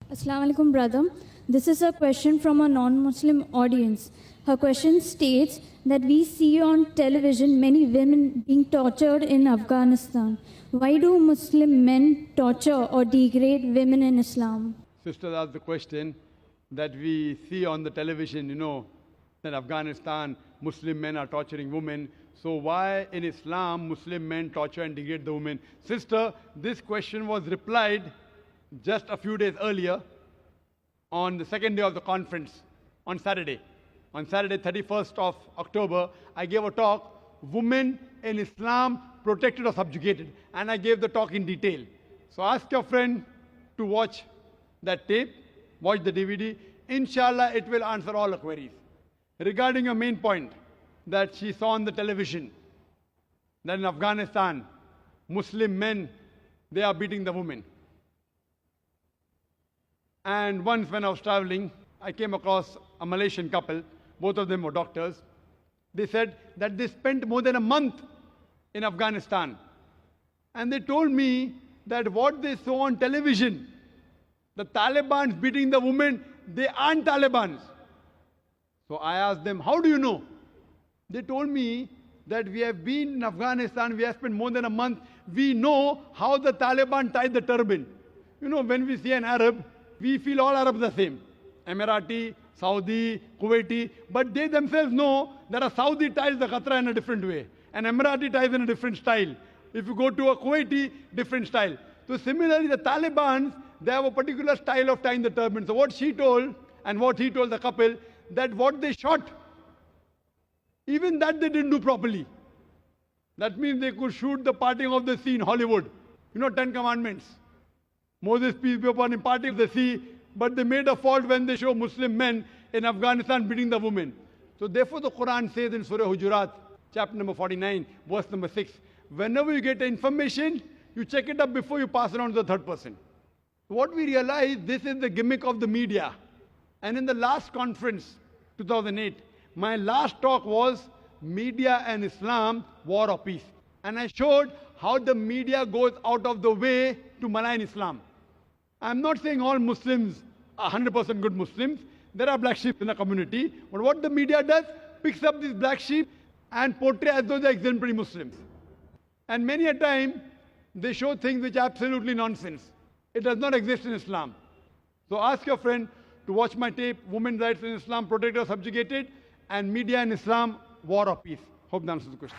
Assalamu alaikum, brother. This is a question from a non-Muslim audience. Her question states that we see on television many women being tortured in Afghanistan. Why do Muslim men torture or degrade women in Islam? Sister asked the question that we see on the television, that Afghanistan, Muslim men are torturing women. So why in Islam, Muslim men torture and degrade the women? Sister, this question was replied just a few days earlier on the second day of the conference, on Saturday. On Saturday, 31st of October, I gave a talk, Women in Islam Protected or Subjugated. And I gave the talk in detail. So ask your friend to watch that tape, watch the DVD. Inshallah, it will answer all the queries. Regarding your main point that she saw on the television, that in Afghanistan, Muslim men, they are beating the women. And once when I was traveling, I came across a Malaysian couple. Both of them were doctors. They said that they spent more than a month in Afghanistan. And they told me that what they saw on television, the Taliban's beating the women, they aren't Talibans. So I asked them, how do you know? They told me that we have been in Afghanistan, we have spent more than a month. We know how the Taliban tied the turban. When we see an Arab, we feel all Arabs the same. Emirati, Saudi, Kuwaiti. But they themselves know that a Saudi ties the Qatra in a different way. An Emirati ties in a different style. If you go to a Kuwaiti, different style. So similarly, the Taliban, they have a particular style of tying the turban. So what she told and what he told the couple, that what they shot, even that they didn't do properly. That means they could shoot the parting of the sea in Hollywood. 10 Commandments. Moses, peace be upon him, parting the sea, but they made a fault when they show Muslim men in Afghanistan beating the women. So therefore the Quran says in Surah Hujurat, chapter number 49, verse number 6, whenever you get information, you check it up before you pass it on to the third person. What we realize, this is the gimmick of the media. And in the last conference, 2008, my last talk was Media and Islam, War or Peace. And I showed how the media goes out of the way to malign Islam. I'm not saying all Muslims are 100% good Muslims. There are black sheep in the community. But what the media does, picks up these black sheep and portray as though they're exemplary Muslims. And many a time, they show things which are absolutely nonsense. It does not exist in Islam. So ask your friend to watch my tape, Women's Rights in Islam, Protected or Subjugated, and Media in Islam, War or Peace. Hope that answers the question.